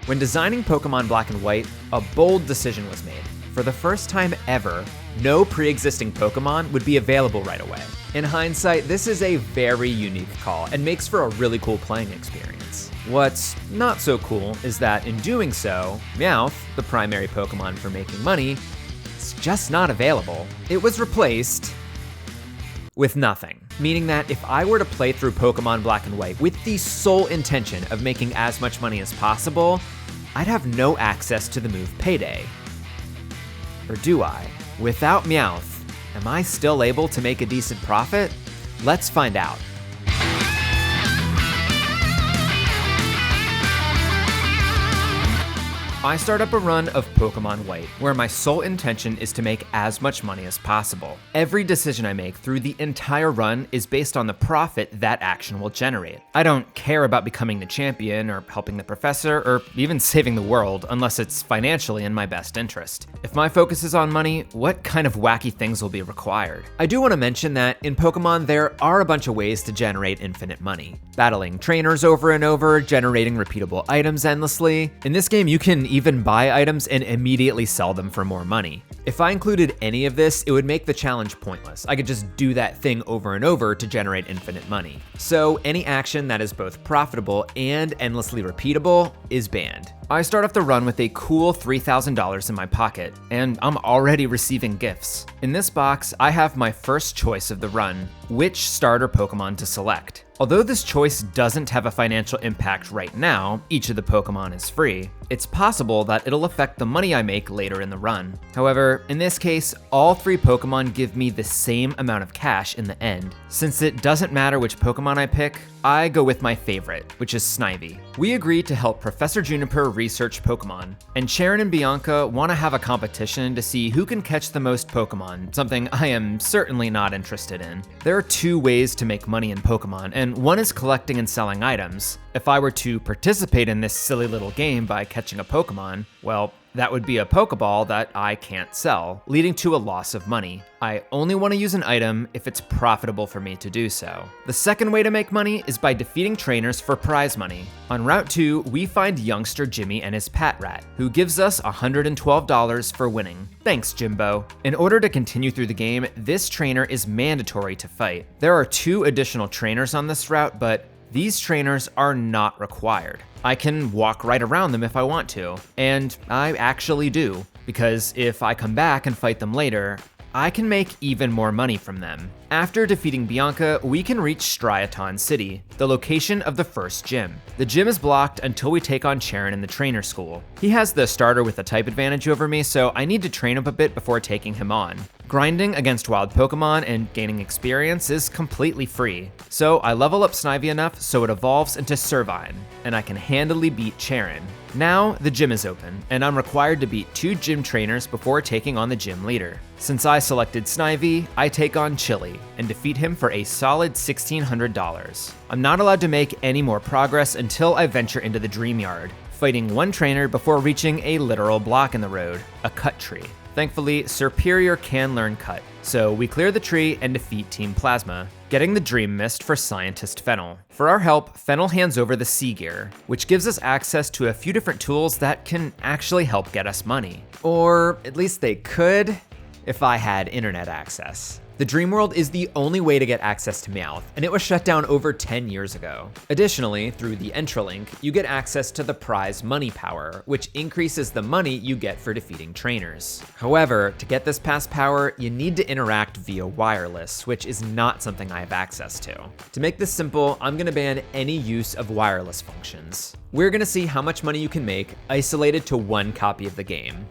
When designing Pokemon Black and White, a bold decision was made. For the first time ever, no pre-existing Pokemon would be available right away. In hindsight, this is a very unique call and makes for a really cool playing experience. What's not so cool is that in doing so, Meowth, the primary Pokemon for making money, is just not available. It was replaced with nothing, meaning that if I were to play through Pokemon Black and White with the sole intention of making as much money as possible, I'd have no access to the move Payday. Or do I? Without Meowth, am I still able to make a decent profit? Let's find out. I start up a run of Pokemon White, where my sole intention is to make as much money as possible. Every decision I make through the entire run is based on the profit that action will generate. I don't care about becoming the champion or helping the professor or even saving the world unless it's financially in my best interest. If my focus is on money, what kind of wacky things will be required? I do want to mention that in Pokemon there are a bunch of ways to generate infinite money. Battling trainers over and over, generating repeatable items endlessly. In this game you can even buy items and immediately sell them for more money. If I included any of this, it would make the challenge pointless. I could just do that thing over and over to generate infinite money. So any action that is both profitable and endlessly repeatable is banned. I start off the run with a cool $3,000 in my pocket, and I'm already receiving gifts. In this box, I have my first choice of the run, which starter Pokemon to select. Although this choice doesn't have a financial impact right now, each of the Pokemon is free, it's possible that it'll affect the money I make later in the run. However, in this case, all 3 Pokemon give me the same amount of cash in the end. Since it doesn't matter which Pokemon I pick, I go with my favorite, which is Snivy. We agree to help Professor Juniper research Pokemon, and Sharon and Bianca want to have a competition to see who can catch the most Pokemon, something I am certainly not interested in. There are 2 ways to make money in Pokemon, and one is collecting and selling items. If I were to participate in this silly little game by catching a Pokemon, well, that would be a Pokeball that I can't sell, leading to a loss of money. I only want to use an item if it's profitable for me to do so. The second way to make money is by defeating trainers for prize money. On Route 2, we find youngster Jimmy and his Pat Rat, who gives us $112 for winning. Thanks, Jimbo. In order to continue through the game, this trainer is mandatory to fight. There are 2 additional trainers on this route, but these trainers are not required. I can walk right around them if I want to, and I actually do, because if I come back and fight them later, I can make even more money from them. After defeating Bianca, we can reach Striaton City, the location of the first gym. The gym is blocked until we take on Sharon in the trainer school. He has the starter with a type advantage over me, so I need to train him a bit before taking him on. Grinding against wild Pokemon and gaining experience is completely free, so I level up Snivy enough so it evolves into Servine, and I can handily beat Sharon. Now, the gym is open, and I'm required to beat 2 gym trainers before taking on the gym leader. Since I selected Snivy, I take on Chili, and defeat him for a solid $1,600. I'm not allowed to make any more progress until I venture into the Dream Yard, fighting 1 trainer before reaching a literal block in the road, a cut tree. Thankfully, Superior can learn Cut, so we clear the tree and defeat Team Plasma, getting the Dream Mist for Scientist Fennel. For our help, Fennel hands over the Sea Gear, which gives us access to a few different tools that can actually help get us money. Or at least they could, if I had internet access. The Dream World is the only way to get access to Meowth, and it was shut down over 10 years ago. Additionally, through the Entralink, you get access to the prize Money Power, which increases the money you get for defeating trainers. However, to get this past power, you need to interact via wireless, which is not something I have access to. To make this simple, I'm gonna ban any use of wireless functions. We're gonna see how much money you can make isolated to 1 copy of the game,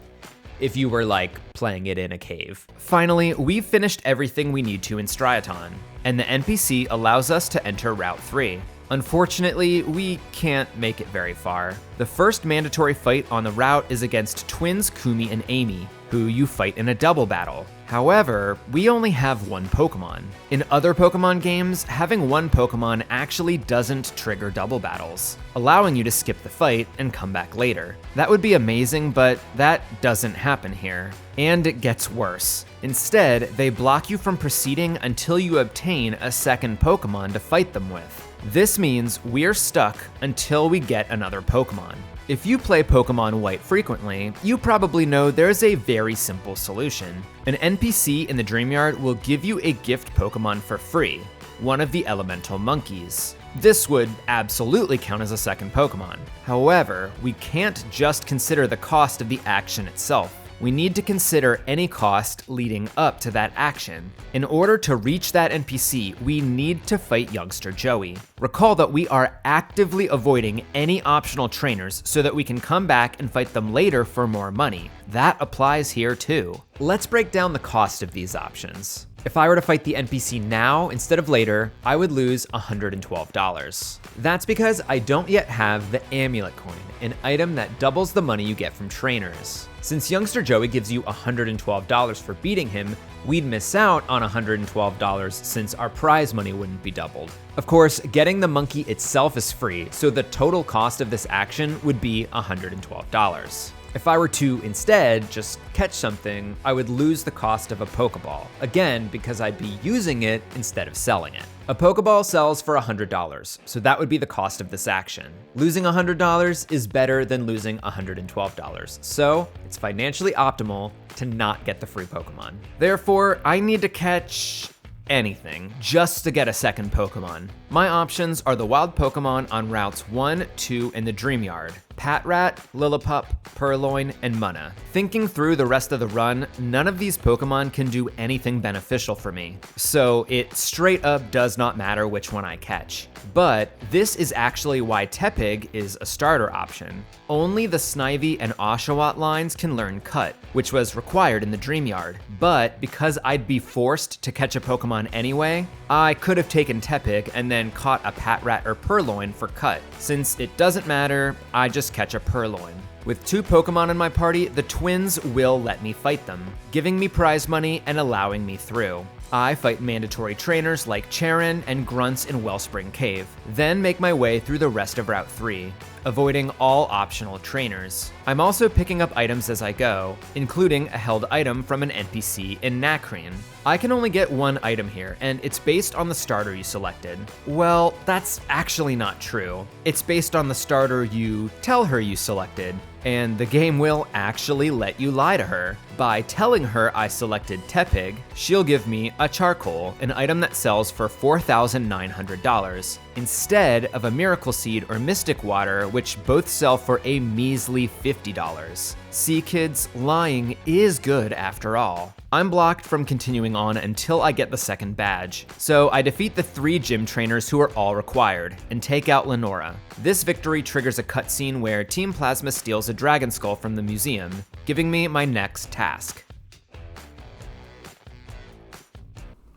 if you were like playing it in a cave. Finally, we've finished everything we need to in Striaton, and the NPC allows us to enter Route 3. Unfortunately, we can't make it very far. The first mandatory fight on the route is against twins Kumi and Amy, who you fight in a double battle. However, we only have 1 Pokemon. In other Pokemon games, having 1 Pokemon actually doesn't trigger double battles, allowing you to skip the fight and come back later. That would be amazing, but that doesn't happen here. And it gets worse. Instead, they block you from proceeding until you obtain a second Pokemon to fight them with. This means we're stuck until we get another Pokemon. If you play Pokemon White frequently, you probably know there's a very simple solution. An NPC in the Dreamyard will give you a gift Pokemon for free, one of the elemental monkeys. This would absolutely count as a second Pokemon. However, we can't just consider the cost of the action itself. We need to consider any cost leading up to that action. In order to reach that NPC, we need to fight Youngster Joey. Recall that we are actively avoiding any optional trainers so that we can come back and fight them later for more money. That applies here too. Let's break down the cost of these options. If I were to fight the NPC now instead of later, I would lose $112. That's because I don't yet have the Amulet Coin, an item that doubles the money you get from trainers. Since Youngster Joey gives you $112 for beating him, we'd miss out on $112 since our prize money wouldn't be doubled. Of course, getting the monkey itself is free, so the total cost of this action would be $112. If I were to instead just catch something, I would lose the cost of a Pokeball, again because I'd be using it instead of selling it. A Pokeball sells for $100, so that would be the cost of this action. Losing $100 is better than losing $112, so it's financially optimal to not get the free Pokemon. Therefore, I need to catch anything just to get a second Pokemon. My options are the wild Pokemon on routes 1, 2, and the Dreamyard. Patrat, Lillipup, Purloin, and Munna. Thinking through the rest of the run, none of these Pokemon can do anything beneficial for me, so it straight up does not matter which one I catch. But this is actually why Tepig is a starter option. Only the Snivy and Oshawott lines can learn Cut, which was required in the Dreamyard. But because I'd be forced to catch a Pokemon anyway, I could have taken Tepig and then caught a Patrat or Purloin for Cut. Since it doesn't matter, I just catch a Purloin. With 2 Pokemon in my party, the twins will let me fight them, giving me prize money and allowing me through. I fight mandatory trainers like Charon and Grunts in Wellspring Cave, then make my way through the rest of Route 3, avoiding all optional trainers. I'm also picking up items as I go, including a held item from an NPC in Nacrene. I can only get one item here, and it's based on the starter you selected. Well, that's actually not true. It's based on the starter you tell her you selected, and the game will actually let you lie to her. By telling her I selected Tepig, she'll give me a Charcoal, an item that sells for $4,900, instead of a Miracle Seed or Mystic Water, which both sell for a measly $50. See kids, lying is good after all. I'm blocked from continuing on until I get the second badge, so I defeat the 3 gym trainers who are all required, and take out Lenora. This victory triggers a cutscene where Team Plasma steals a dragon skull from the museum, giving me my next task.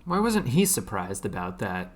Why wasn't he surprised about that?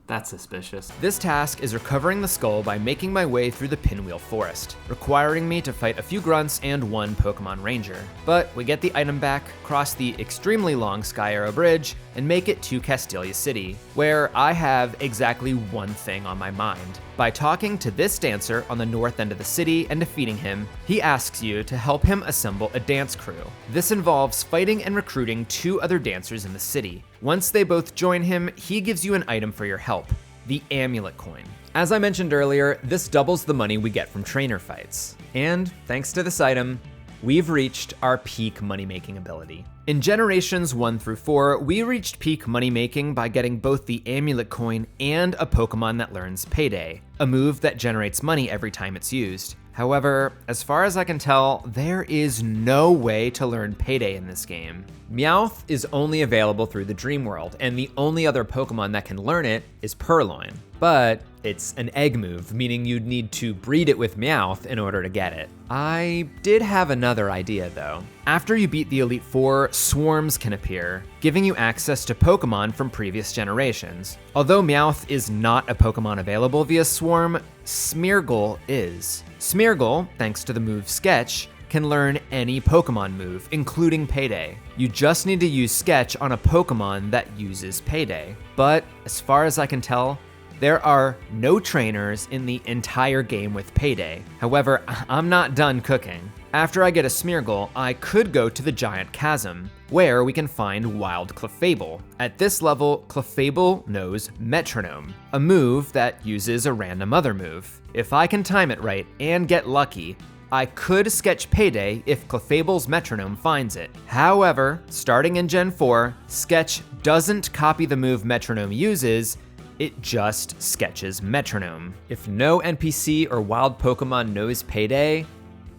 That's suspicious. This task is recovering the skull by making my way through the Pinwheel Forest, requiring me to fight a few grunts and 1 Pokemon Ranger. But we get the item back, cross the extremely long Sky Arrow Bridge, and make it to Castelia City, where I have exactly one thing on my mind. By talking to this dancer on the north end of the city and defeating him, he asks you to help him assemble a dance crew. This involves fighting and recruiting 2 other dancers in the city. Once they both join him, he gives you an item for your help, the Amulet Coin. As I mentioned earlier, this doubles the money we get from trainer fights. And thanks to this item, we've reached our peak money-making ability. In generations 1 through 4, we reached peak money-making by getting both the Amulet Coin and a Pokemon that learns Payday, a move that generates money every time it's used. However, as far as I can tell, there is no way to learn Payday in this game. Meowth is only available through the Dream World, and the only other Pokemon that can learn it is Purloin. But it's an egg move, meaning you'd need to breed it with Meowth in order to get it. I did have another idea though. After you beat the Elite Four, swarms can appear, giving you access to Pokemon from previous generations. Although Meowth is not a Pokemon available via Swarm, Smeargle is. Smeargle, thanks to the move Sketch, can learn any Pokemon move, including Payday. You just need to use Sketch on a Pokemon that uses Payday. But as far as I can tell, There are no trainers in the entire game with Payday. However, I'm not done cooking. After I get a Smeargle, I could go to the Giant Chasm, where we can find Wild Clefable. At this level, Clefable knows Metronome, a move that uses a random other move. If I can time it right and get lucky, I could sketch Payday if Clefable's Metronome finds it. However, starting in Gen 4, Sketch doesn't copy the move Metronome uses, it just sketches Metronome. If no NPC or wild Pokemon knows Payday,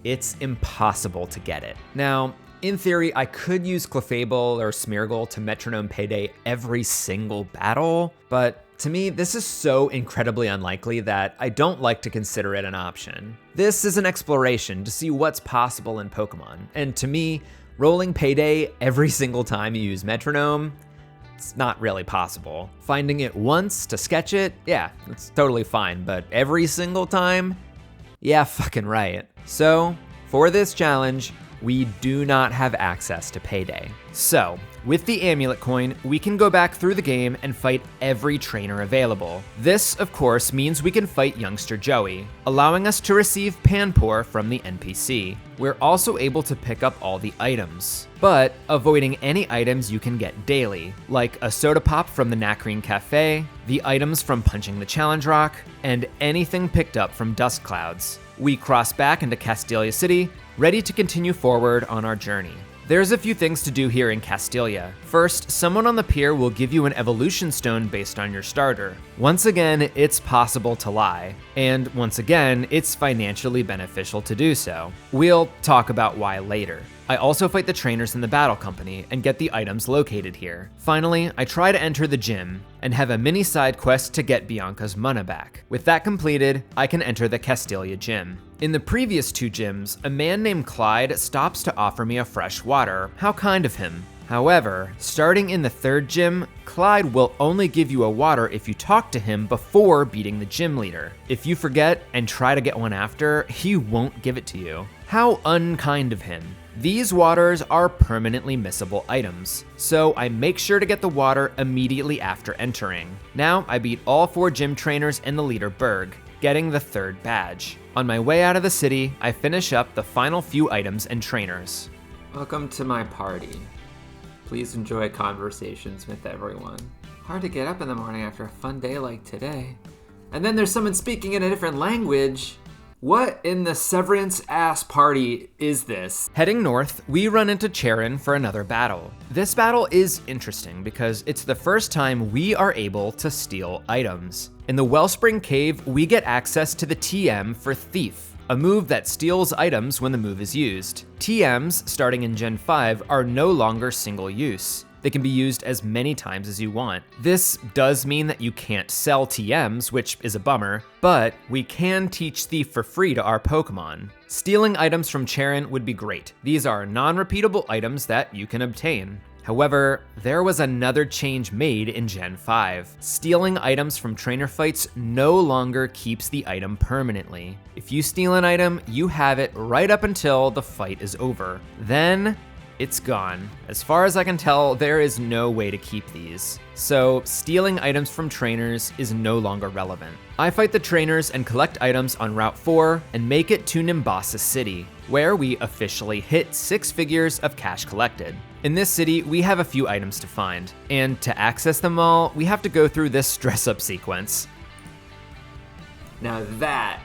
it's impossible to get it. Now, in theory, I could use Clefable or Smeargle to Metronome Payday every single battle, but to me, this is so incredibly unlikely that I don't like to consider it an option. This is an exploration to see what's possible in Pokemon, and to me, rolling Payday every single time you use Metronome, it's not really possible. Finding it once to sketch it, yeah, it's totally fine, but every single time? Yeah, fucking right. So, for this challenge, we do not have access to Payday. So, with the amulet coin, we can go back through the game and fight every trainer available. This, of course, means we can fight youngster Joey, allowing us to receive Panpour from the NPC. We're also able to pick up all the items, but avoiding any items you can get daily, like a soda pop from the Nakreen Cafe, the items from punching the challenge rock, and anything picked up from dust clouds. We cross back into Castelia City, ready to continue forward on our journey. There's a few things to do here in Castelia. First, someone on the pier will give you an evolution stone based on your starter. Once again, it's possible to lie. And once again, it's financially beneficial to do so. We'll talk about why later. I also fight the trainers in the battle company and get the items located here. Finally, I try to enter the gym and have a mini side quest to get Bianca's mana back. With that completed, I can enter the Castelia gym. In the previous two gyms, a man named Clyde stops to offer me a fresh water. How kind of him. However, starting in the third gym, Clyde will only give you a water if you talk to him before beating the gym leader. If you forget and try to get one after, he won't give it to you. How unkind of him. These waters are permanently missable items, so I make sure to get the water immediately after entering. Now I beat all 4 gym trainers and the leader Berg, getting the 3rd badge. On my way out of the city, I finish up the final few items and trainers. Welcome to my party. Please enjoy conversations with everyone. Hard to get up in the morning after a fun day like today. And then there's someone speaking in a different language. What in the severance ass party is this? Heading north, we run into Charon for another battle. This battle is interesting because it's the first time we are able to steal items. In the Wellspring Cave, we get access to the TM for Thief, a move that steals items when the move is used. TMs, starting in Gen 5, are no longer single use. They can be used as many times as you want. This does mean that you can't sell TMs, which is a bummer, but we can teach Thief for free to our Pokemon. Stealing items from Charon would be great. These are non-repeatable items that you can obtain. However, there was another change made in Gen 5. Stealing items from trainer fights no longer keeps the item permanently. If you steal an item, you have it right up until the fight is over. Then, it's gone. As far as I can tell, there is no way to keep these. So, stealing items from trainers is no longer relevant. I fight the trainers and collect items on Route 4 and make it to Nimbasa City, where we officially hit 6 figures of cash collected. In this city, we have a few items to find, and to access them all, we have to go through this dress-up sequence. Now that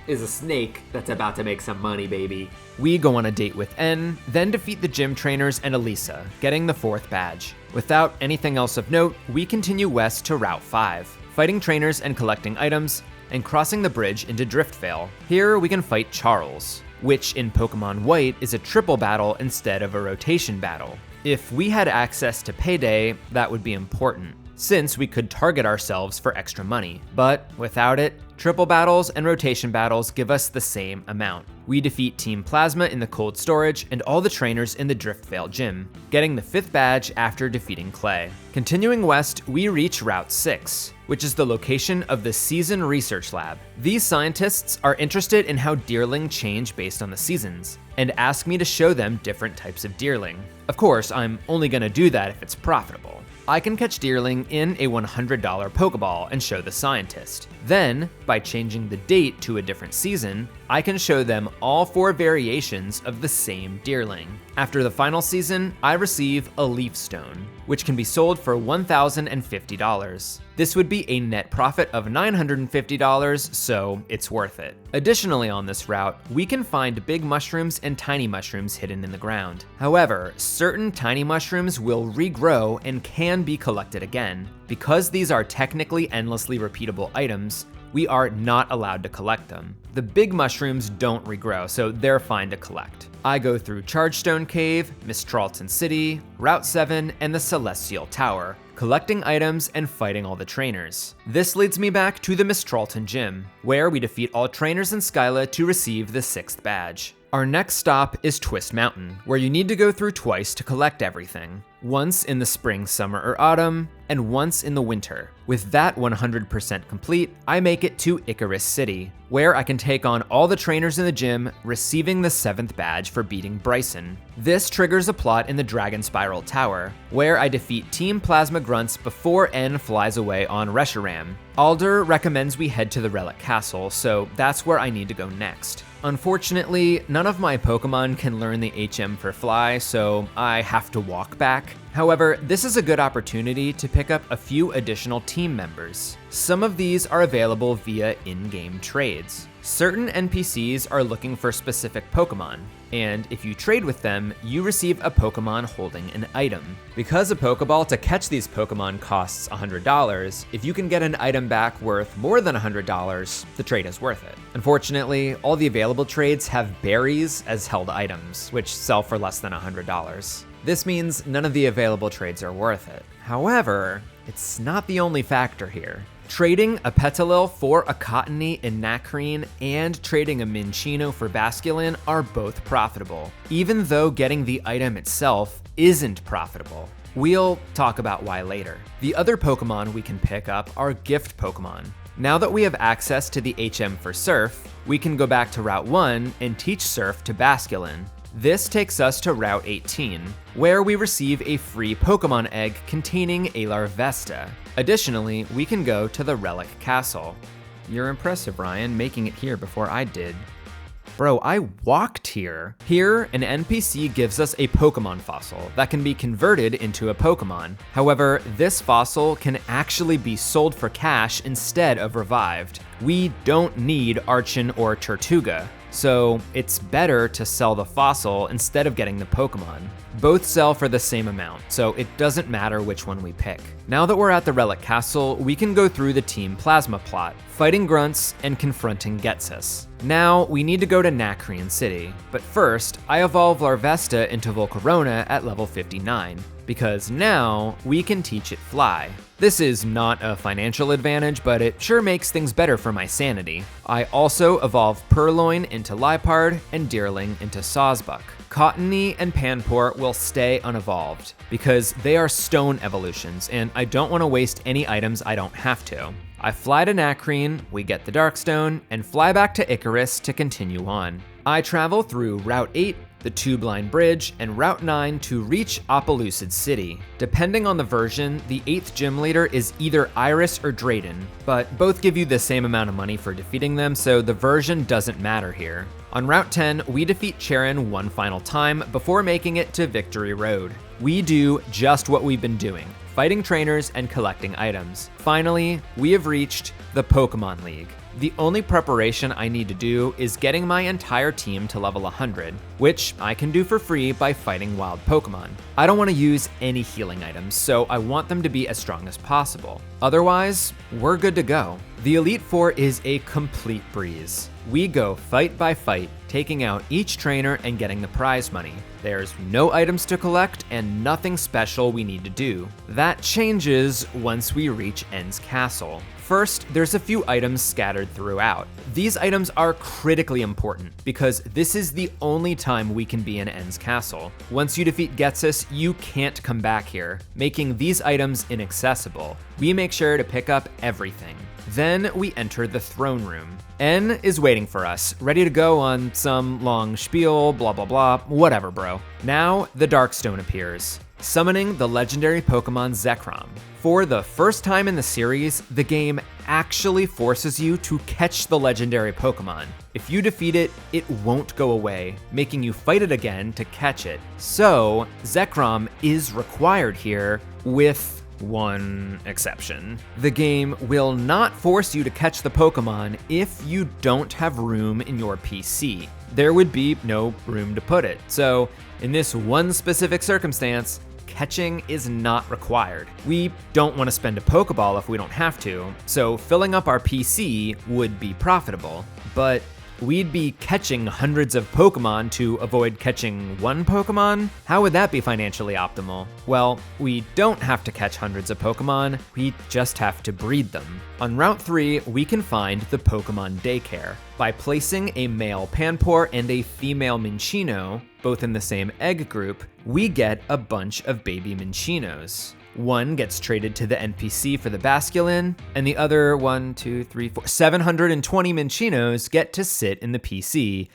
is a snake that's about to make some money, baby. We go on a date with N, then defeat the gym trainers and Elisa, getting the 4th badge. Without anything else of note, we continue west to Route 5, fighting trainers and collecting items, and crossing the bridge into Driftvale. Here we can fight Charles, which in Pokemon White is a triple battle instead of a rotation battle. If we had access to Payday, that would be important, since we could target ourselves for extra money. But without it, triple battles and rotation battles give us the same amount. We defeat Team Plasma in the cold storage and all the trainers in the Driftvale gym, getting the 5th badge after defeating Clay. Continuing west, we reach Route 6, which is the location of the Season Research Lab. These scientists are interested in how deerling change based on the seasons, and ask me to show them different types of deerling. Of course, I'm only gonna do that if it's profitable. I can catch Deerling in a $100 Pokeball and show the scientist. Then, by changing the date to a different season, I can show them all 4 variations of the same Deerling. After the final season, I receive a Leaf Stone, which can be sold for $1,050. This would be a net profit of $950, so it's worth it. Additionally on this route, we can find big mushrooms and tiny mushrooms hidden in the ground. However, certain tiny mushrooms will regrow and can be collected again. Because these are technically endlessly repeatable items, we are not allowed to collect them. The big mushrooms don't regrow, so they're fine to collect. I go through Chargestone Cave, Miss Tarleton City, Route 7, and the Celestial Tower, collecting items and fighting all the trainers. This leads me back to the Miss Tarleton Gym, where we defeat all trainers in Skyla to receive the 6th badge. Our next stop is Twist Mountain, where you need to go through twice to collect everything. Once in the spring, summer, or autumn, and once in the winter. With that 100% complete, I make it to Icarus City, where I can take on all the trainers in the gym, receiving the 7th badge for beating Bryson. This triggers a plot in the Dragon Spiral Tower, where I defeat Team Plasma Grunts before N flies away on Reshiram. Alder recommends we head to the Relic Castle, so that's where I need to go next. Unfortunately, none of my Pokemon can learn the HM for Fly, so I have to walk back. However, this is a good opportunity to pick up a few additional team members. Some of these are available via in-game trades. Certain NPCs are looking for specific Pokemon, and if you trade with them, you receive a Pokemon holding an item. Because a Pokeball to catch these Pokemon costs $100, if you can get an item back worth more than $100, the trade is worth it. Unfortunately, all the available trades have berries as held items, which sell for less than $100. This means none of the available trades are worth it. However, it's not the only factor here. Trading a Petilil for a Cottony in Nacrene and trading a Minccino for Basculin are both profitable, even though getting the item itself isn't profitable. We'll talk about why later. The other Pokemon we can pick up are gift Pokemon. Now that we have access to the HM for Surf, we can go back to Route 1 and teach Surf to Basculin. This takes us to Route 18, where we receive a free Pokemon egg containing a Larvesta. Additionally, we can go to the Relic Castle. You're impressive, Ryan, making it here before I did. Bro, I walked here. Here, an NPC gives us a Pokemon fossil that can be converted into a Pokemon. However, this fossil can actually be sold for cash instead of revived. We don't need Archon or Tortuga, so it's better to sell the fossil instead of getting the Pokemon. Both sell for the same amount, so it doesn't matter which one we pick. Now that we're at the Relic Castle, we can go through the Team Plasma plot, fighting Grunts and confronting Getsus. Now, we need to go to Nacrene City, but first, I evolve Larvesta into Volcarona at level 59, because now we can teach it Fly. This is not a financial advantage, but it sure makes things better for my sanity. I also evolve Purloin into Liepard and Deerling into Sawsbuck. Cottony and Panpour will stay unevolved, because they are stone evolutions, and I don't want to waste any items I don't have to. I fly to Nacrene, we get the Darkstone, and fly back to Icarus to continue on. I travel through Route 8, the Tube Line Bridge, and Route 9 to reach Opelucid City. Depending on the version, the 8th gym leader is either Iris or Drayden, but both give you the same amount of money for defeating them, so the version doesn't matter here. On Route 10, we defeat Charon one final time before making it to Victory Road. We do just what we've been doing, fighting trainers and collecting items. Finally, we have reached the Pokemon League. The only preparation I need to do is getting my entire team to level 100, which I can do for free by fighting wild Pokemon. I don't want to use any healing items, so I want them to be as strong as possible. Otherwise, we're good to go. The Elite Four is a complete breeze. We go fight by fight, taking out each trainer and getting the prize money. There's no items to collect and nothing special we need to do. That changes once we reach N's castle. First, there's a few items scattered throughout. These items are critically important because this is the only time we can be in N's castle. Once you defeat Getsus, you can't come back here, making these items inaccessible. We make sure to pick up everything. Then we enter the throne room. N is waiting for us, ready to go on some long spiel, blah blah blah, whatever bro. Now the Darkstone appears. summoning the legendary Pokemon Zekrom. For the first time in the series, the game actually forces you to catch the legendary Pokemon. If you defeat it, it won't go away, making you fight it again to catch it. So, Zekrom is required here, with one exception. The game will not force you to catch the Pokemon if you don't have room in your PC. There would be no room to put it. So, in this one specific circumstance, catching is not required. We don't want to spend a Pokeball if we don't have to, so filling up our PC would be profitable, but we'd be catching hundreds of Pokemon to avoid catching one Pokemon? How would that be financially optimal? Well, we don't have to catch hundreds of Pokemon, we just have to breed them. On Route 3, we can find the Pokemon Daycare. By placing a male Panpour and a female Minccino, both in the same egg group, we get a bunch of baby Mincinos. One gets traded to the NPC for the Basculin, and the other 720 Mincinos get to sit in the PC,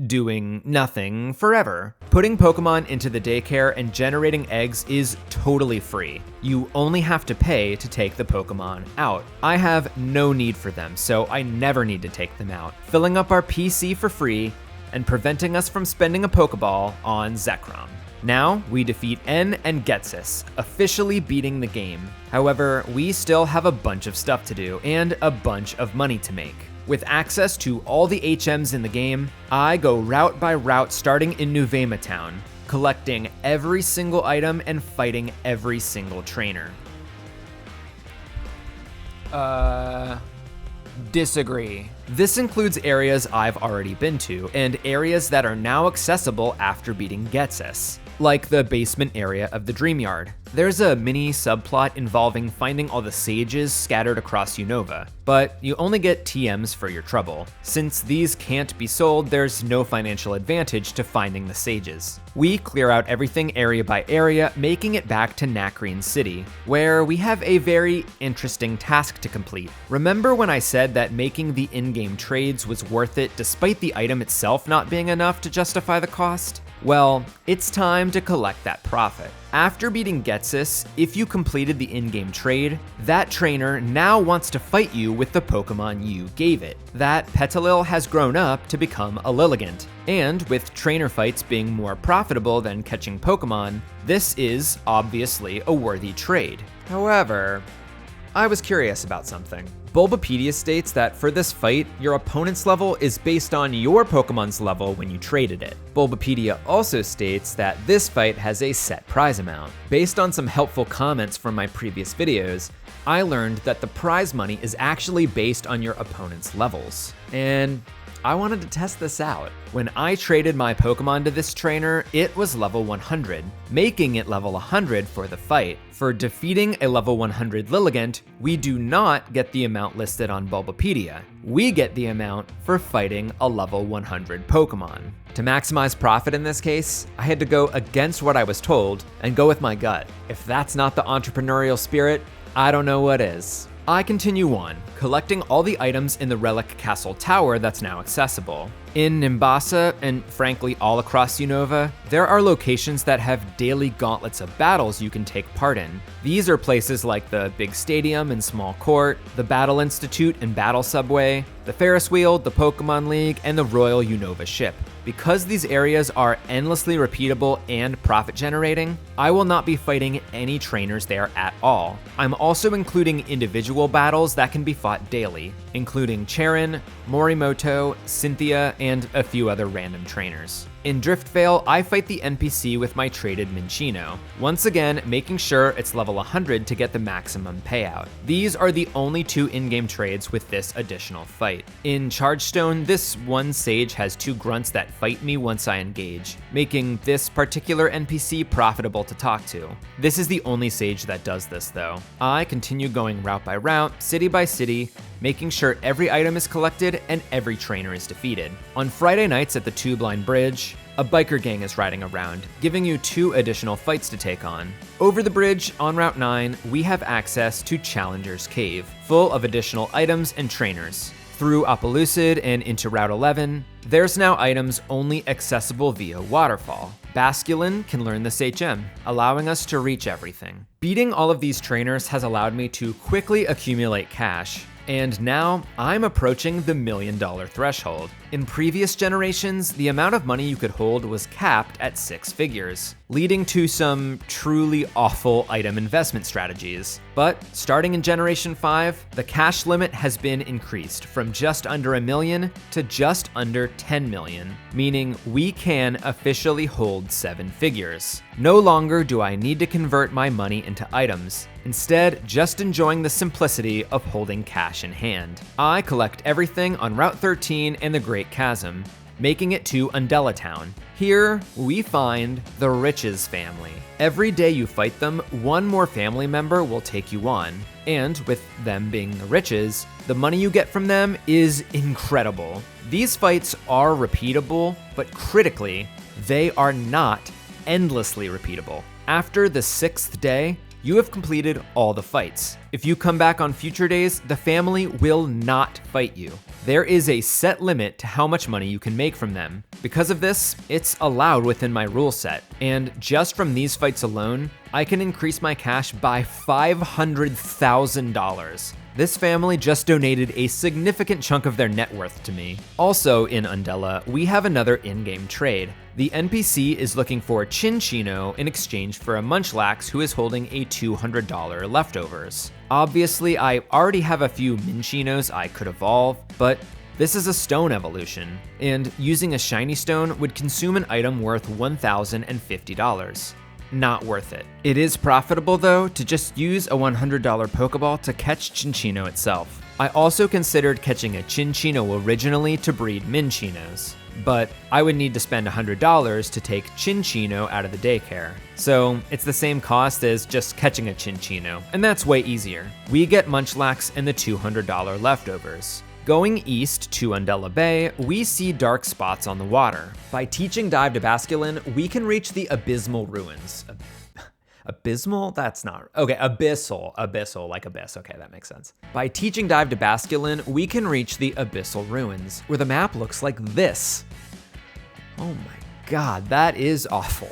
doing nothing forever. Putting Pokemon into the daycare and generating eggs is totally free. You only have to pay to take the Pokemon out. I have no need for them, so I never need to take them out, filling up our PC for free and preventing us from spending a Pokeball on Zekrom. Now, we defeat N and Ghetsis, officially beating the game. However, we still have a bunch of stuff to do and a bunch of money to make. With access to all the HMs in the game, I go route by route starting in Nuvema Town, collecting every single item and fighting every single trainer. Disagree. This includes areas I've already been to, and areas that are now accessible after beating Ghetsis, like the basement area of the Dreamyard. There's a mini subplot involving finding all the sages scattered across Unova, but you only get TMs for your trouble. Since these can't be sold, there's no financial advantage to finding the sages. We clear out everything area by area, making it back to Nacrene City, where we have a very interesting task to complete. Remember when I said that making the in-game trades was worth it despite the item itself not being enough to justify the cost? Well, it's time to collect that profit. After beating Ghetsis, if you completed the in-game trade, that trainer now wants to fight you with the Pokemon you gave it. That Petilil has grown up to become a Lilligant, and with trainer fights being more profitable than catching Pokemon, this is obviously a worthy trade. However, I was curious about something. Bulbapedia states that for this fight, your opponent's level is based on your Pokemon's level when you traded it. Bulbapedia also states that this fight has a set prize amount. Based on some helpful comments from my previous videos, I learned that the prize money is actually based on your opponent's levels. And I wanted to test this out. When I traded my Pokemon to this trainer, it was level 100, making it level 100 for the fight. For defeating a level 100 Lilligant, we do not get the amount listed on Bulbapedia. We get the amount for fighting a level 100 Pokemon. To maximize profit in this case, I had to go against what I was told and go with my gut. If that's not the entrepreneurial spirit, I don't know what is. I continue on, collecting all the items in the Relic Castle Tower that's now accessible. In Nimbasa, and frankly all across Unova, there are locations that have daily gauntlets of battles you can take part in. These are places like the Big Stadium and Small Court, the Battle Institute and Battle Subway, the Ferris Wheel, the Pokemon League, and the Royal Unova Ship. Because these areas are endlessly repeatable and profit generating, I will not be fighting any trainers there at all. I'm also including individual battles that can be fought daily, including Charon, Morimoto, Cynthia, and a few other random trainers. In Driftvale, I fight the NPC with my traded Minccino, once again making sure it's level 100 to get the maximum payout. These are the only two in-game trades with this additional fight. In Chargestone, this one sage has two grunts that fight me once I engage, making this particular NPC profitable to talk to. This is the only sage that does this though. I continue going route by route, city by city, making sure every item is collected and every trainer is defeated. On Friday nights at the Tube Line Bridge, a biker gang is riding around, giving you 2 additional fights to take on. Over the bridge, on Route 9, we have access to Challenger's Cave, full of additional items and trainers. Through Opelucid and into Route 11, there's now items only accessible via Waterfall. Basculin can learn this HM, allowing us to reach everything. Beating all of these trainers has allowed me to quickly accumulate cash, and now I'm approaching the $1 million threshold. In previous generations, the amount of money you could hold was capped at 6 figures, leading to some truly awful item investment strategies. But starting in Generation 5, the cash limit has been increased from just under $1 million to just under $10 million, meaning we can officially hold 7 figures. No longer do I need to convert my money into items, instead just enjoying the simplicity of holding cash in hand. I collect everything on Route 13 and the Great Chasm, making it to Undella Town. Here, we find the Riches family. Every day you fight them, one more family member will take you on, and with them being the Riches, the money you get from them is incredible. These fights are repeatable, but critically, they are not endlessly repeatable. After the 6th day, you have completed all the fights. If you come back on future days, the family will not fight you. There is a set limit to how much money you can make from them. Because of this, it's allowed within my rule set, and just from these fights alone, I can increase my cash by $500,000. This family just donated a significant chunk of their net worth to me. Also in Undella, we have another in-game trade. The NPC is looking for Chinchino in exchange for a Munchlax who is holding a $200 leftovers. Obviously, I already have a few Minchinos I could evolve, but this is a stone evolution, and using a shiny stone would consume an item worth $1,050. Not worth it. It is profitable though to just use a $100 Pokeball to catch Chinchino itself. I also considered catching a Chinchino originally to breed Minchinos, but I would need to spend $100 to take Chinchino out of the daycare. So it's the same cost as just catching a Chinchino, and that's way easier. We get Munchlax and the $200 leftovers. Going east to Undella Bay, we see dark spots on the water. By teaching Dive to Basculin, we can reach the Abysmal Ruins. Abysmal? That's not... Okay, Abyssal. Abyssal, like abyss. Okay, that makes sense. By teaching Dive to Basculin, we can reach the Abyssal Ruins, where the map looks like this. Oh my god, that is awful.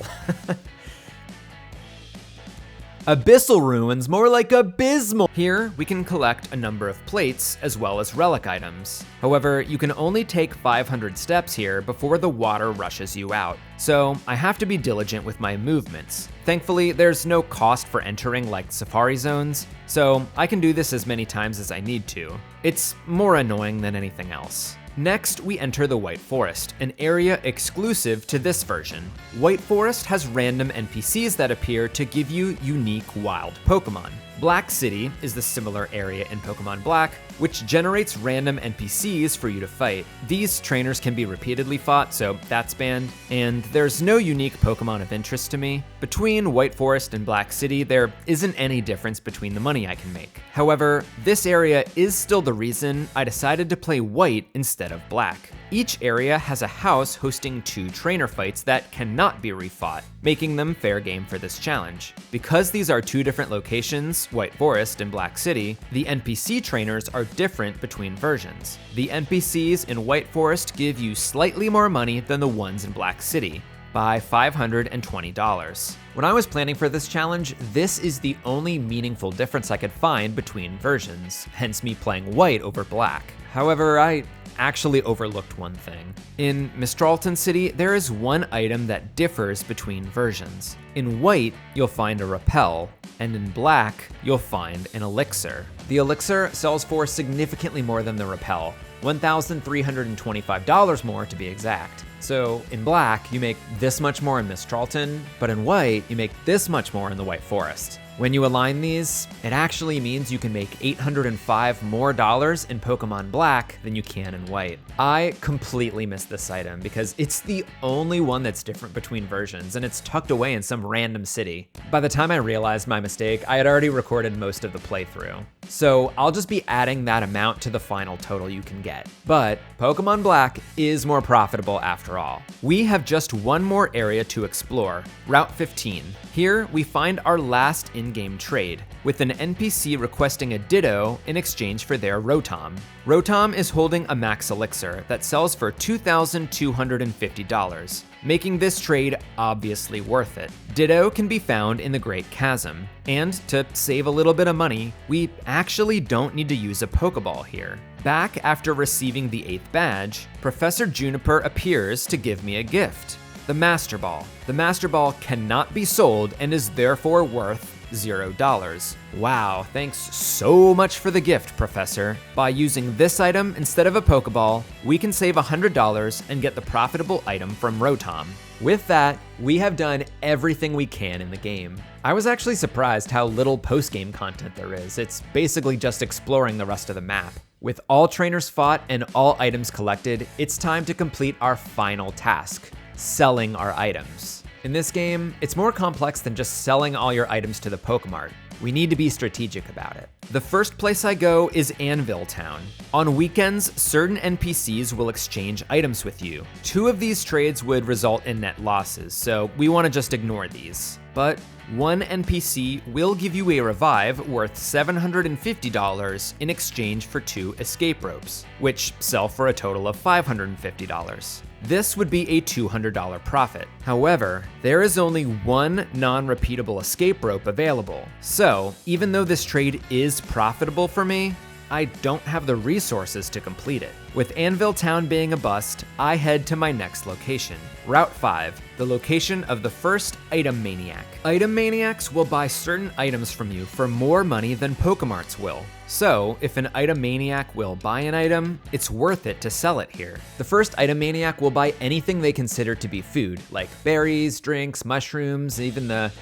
Abyssal Ruins, more like abysmal. Here, we can collect a number of plates as well as relic items. However, you can only take 500 steps here before the water rushes you out. So I have to be diligent with my movements. Thankfully, there's no cost for entering like safari zones, so I can do this as many times as I need to. It's more annoying than anything else. Next, we enter the White Forest, an area exclusive to this version. White Forest has random NPCs that appear to give you unique wild Pokemon. Black City is the similar area in Pokemon Black, which generates random NPCs for you to fight. These trainers can be repeatedly fought, so that's banned, and there's no unique Pokemon of interest to me. Between White Forest and Black City, there isn't any difference between the money I can make. However, this area is still the reason I decided to play White instead of Black. Each area has a house hosting 2 trainer fights that cannot be refought, making them fair game for this challenge. Because these are 2 different locations, White Forest and Black City, the NPC trainers are different between versions. The NPCs in White Forest give you slightly more money than the ones in Black City, by $520. When I was planning for this challenge, this is the only meaningful difference I could find between versions, hence me playing White over Black. However, I actually overlooked one thing. In Mistralton City, there is one item that differs between versions. In White, you'll find a Repel, and in Black, you'll find an Elixir. The Elixir sells for significantly more than the Repel, $1,325 more to be exact. So in Black, you make this much more in Mistralton, but in White, you make this much more in the White Forest. When you align these, it actually means you can make $805 more in Pokemon Black than you can in White. I completely missed this item because it's the only one that's different between versions, and it's tucked away in some random city. By the time I realized my mistake, I had already recorded most of the playthrough. So I'll just be adding that amount to the final total you can get. But Pokemon Black is more profitable after all. We have just one more area to explore, Route 15. Here, we find our last in-game trade, with an NPC requesting a Ditto in exchange for their Rotom. Rotom is holding a max elixir that sells for $2,250, making this trade obviously worth it. Ditto can be found in the Great Chasm, and to save a little bit of money, we actually don't need to use a Pokeball here. Back after receiving the 8th badge, Professor Juniper appears to give me a gift. The Master Ball. The Master Ball cannot be sold and is therefore worth $0. Wow, thanks so much for the gift, Professor. By using this item instead of a Pokeball, we can save $100 and get the profitable item from Rotom. With that, we have done everything we can in the game. I was actually surprised how little post-game content there is. It's basically just exploring the rest of the map. With all trainers fought and all items collected, it's time to complete our final task, selling our items. In this game, it's more complex than just selling all your items to the Pokemart. We need to be strategic about it. The first place I go is Anvil Town. On weekends, certain NPCs will exchange items with you. 2 of these trades would result in net losses, so we want to just ignore these. But one NPC will give you a revive worth $750 in exchange for 2 escape ropes, which sell for a total of $550. This would be a $200 profit. However, there is only one non-repeatable escape rope available. So, even though this trade is profitable for me, I don't have the resources to complete it. With Anvil Town being a bust, I head to my next location, Route 5, the location of the first Item Maniac. Item Maniacs will buy certain items from you for more money than Pokemarts will. So, if an Item Maniac will buy an item, it's worth it to sell it here. The first Item Maniac will buy anything they consider to be food, like berries, drinks, mushrooms, even the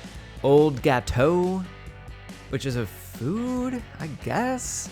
old gâteau, which is a food, I guess?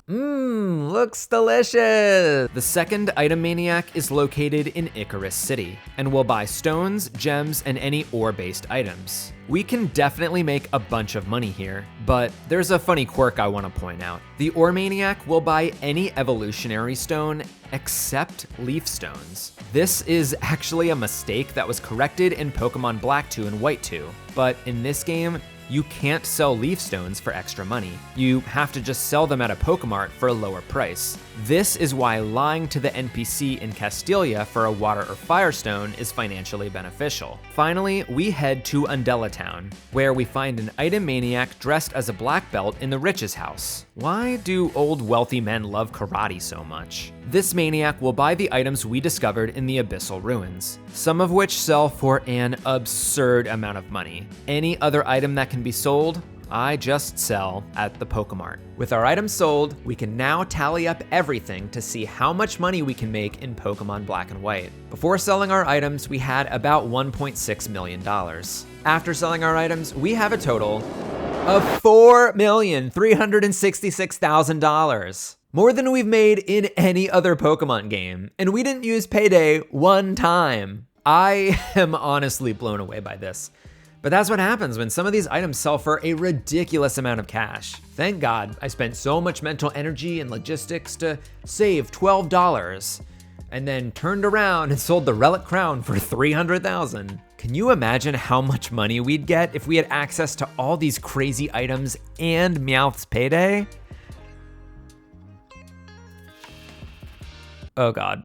Looks delicious! The second Item Maniac is located in Icarus City, and will buy stones, gems, and any ore-based items. We can definitely make a bunch of money here, but there's a funny quirk I want to point out. The Ore Maniac will buy any evolutionary stone except leaf stones. This is actually a mistake that was corrected in Pokemon Black 2 and White 2, but in this game, you can't sell leaf stones for extra money. You have to just sell them at a Pokemart for a lower price. This is why lying to the NPC in Castelia for a water or fire stone is financially beneficial. Finally, we head to Undella Town, where we find an Item Maniac dressed as a black belt in the Rich's house. Why do old wealthy men love karate so much? This maniac will buy the items we discovered in the Abyssal Ruins, some of which sell for an absurd amount of money. Any other item that can be sold, I just sell at the Pokemart. With our items sold, we can now tally up everything to see how much money we can make in Pokemon Black and White. Before selling our items, we had about $1.6 million. After selling our items, we have a total of $4,366,000. More than we've made in any other Pokemon game, and we didn't use Payday one time. I am honestly blown away by this. But that's what happens when some of these items sell for a ridiculous amount of cash. Thank God I spent so much mental energy and logistics to save $12, and then turned around and sold the Relic Crown for $300,000. Can you imagine how much money we'd get if we had access to all these crazy items and Meowth's Payday? Oh God.